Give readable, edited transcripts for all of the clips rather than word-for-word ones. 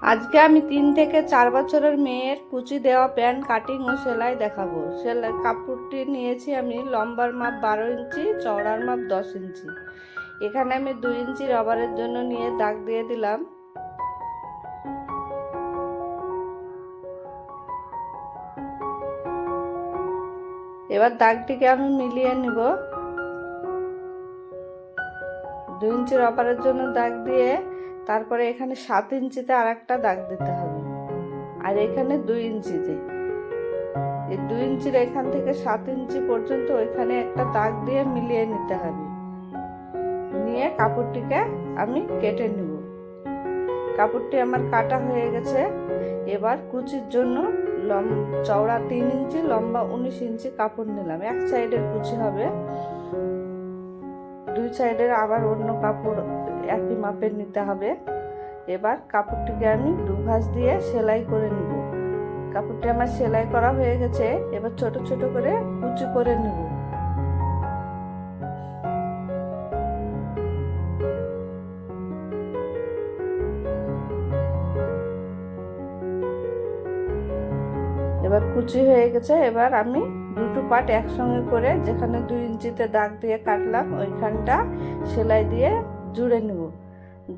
আজকে আমি 3 থেকে 4 বছরের মেয়ের কুচি দেওয়া প্যান্ট কাটিং ও সেলাই দেখাবো। সেলাই কাপড়টি নিয়েছি আমি লম্বার মাপ 12 ইঞ্চি, চওড়ার মাপ 10 ইঞ্চি। এখানে আমি 2 ইঞ্চি রবারের জন্য নিয়ে দাগ দিয়ে দিলাম। এবার দাগটিকে আমি মিলিয়ে নিব। 2 ইঞ্চি রবারের জন্য দাগ দিয়ে তারপরে এখানে 7 ইঞ্চিতে আর একটা দাগ দিতে হবে, আর এখানে 2 ইঞ্চিতে। এই 2 ইঞ্চির এখান থেকে 7 ইঞ্চি পর্যন্ত ওইখানে একটা দাগ দিয়ে মিলিয়ে নিতে হবে। নিয়ে কাপড়টিকে আমি কেটে নেব। কাপড়টি আমার কাটা হয়ে গেছে। এবার কুচির জন্য চওড়া 3 ইঞ্চি, লম্বা 19 ইঞ্চি কাপড় নিলাম। এক সাইডের কুচি হবে, 2 সাইডের আবার অন্য কাপড় একই মাপের নিতে হবে। এবার কাপড়টিকে আমি 2 ভাঁজ দিয়ে সেলাই করে নেব। কাপড়টি আমার সেলাই করা হয়ে গেছে। এবার ছোট ছোট করে কুচি করে নেব। এবার কুচি হয়ে গেছে। এবার আমি দুটো পার্ট একসঙ্গে করে যেখানে 2 ইঞ্চিতে দাগ দিয়ে কাটলাম ওইখানটা সেলাই দিয়ে জুড়ে নেব।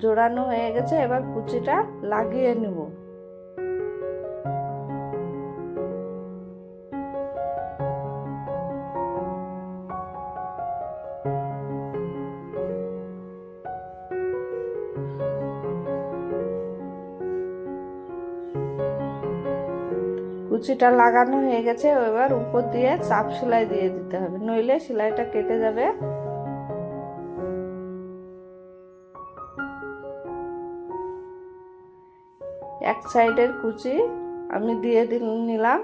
জোড়ানো হয়ে গেছে। এবার কুচিটা লাগিয়ে নেব। কুচিটা লাগানো হয়ে গেছে। এবার উপর দিয়ে চাপ সেলাই দিয়ে দিতে হবে, নইলে সেলাইটা কেটে যাবে। এক সাইডের কুচি আমি দিয়ে নিলাম।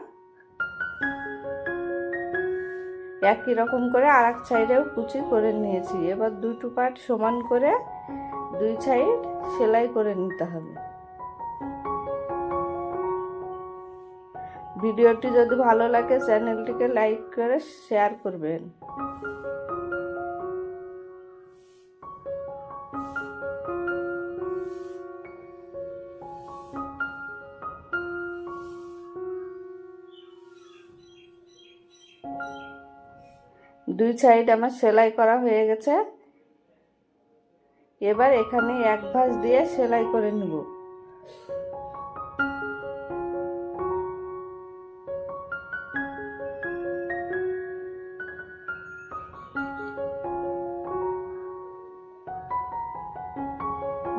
একই রকম করে আর এক সাইডেও কুচি করে নিয়েছি। এবার দুটো পার্ট সমান করে 2 সাইড সেলাই করে নিতে হবে। ভিডিওটি যদি ভালো লাগে চ্যানেলটিকে লাইক করে শেয়ার করবেন। দুই সাইড আমার সেলাই করা হয়ে গেছে। এবার এখানে এক ভাঁজ দিয়ে সেলাই করে নেব।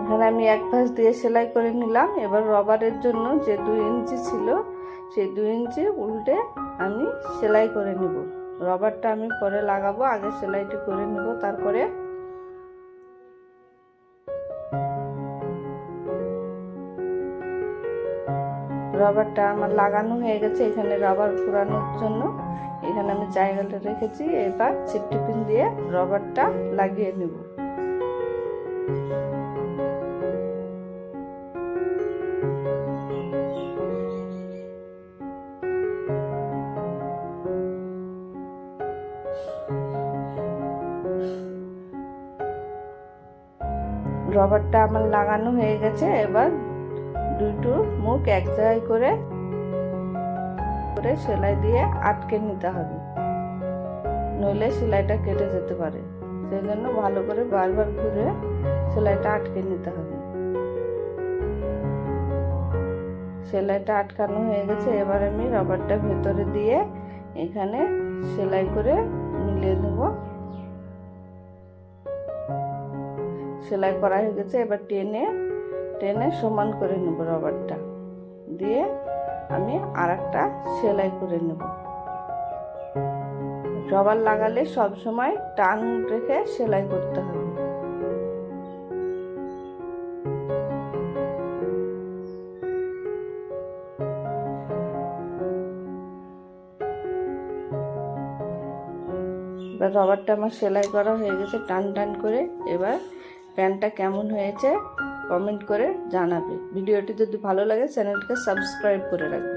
এখানে আমি এক ভাঁজ দিয়ে সেলাই করে নিলাম। এবার রবারের জন্য যে 2 ইঞ্চি ছিল সেই 2 ইঞ্চি উল্টে আমি সেলাই করে নিব। রবারটা আমি পরে লাগাবো, আগে সেলাইটি করে নিব। তারপরে রবারটা আমার লাগানো হয়ে গেছে। এখানে রবার পুরানোর জন্য এখানে আমি জায়গাটা রেখেছি। এবার সেফটি পিন দিয়ে রবারটা লাগিয়ে নেব। রবারটা আমার লাগানো হয়ে গেছে। এবার দুটো মুখ এক জায়গায় করে সেলাই দিয়ে আটকে নিতে হবে, নইলে সেলাইটা কেটে যেতে পারে। সেই জন্য ভালো করে বারবার ঘুরে সেলাইটা আটকে নিতে হবে। সেলাইটা আটকানো হয়ে গেছে। এবার আমি রবারটা ভেতরে দিয়ে এখানে সেলাই করে মিলিয়ে নেব। সেলাই করা হয়ে গেছে। এবার টেনে টেনে সমান করে নেব। রবারটা দিয়ে আমি আর একটা সেলাই করে নেব। রবার লাগালে সব সময় টান রেখে সেলাই করতে হবে। এবার রবারটা আমার সেলাই করা হয়ে গেছে টান টান করে। এবার প্যান্টটা কেমন হয়েছে কমেন্ট করে জানাবে। ভিডিওটি যদি ভালো লাগে চ্যানেলকে সাবস্ক্রাইব করে রাখবে।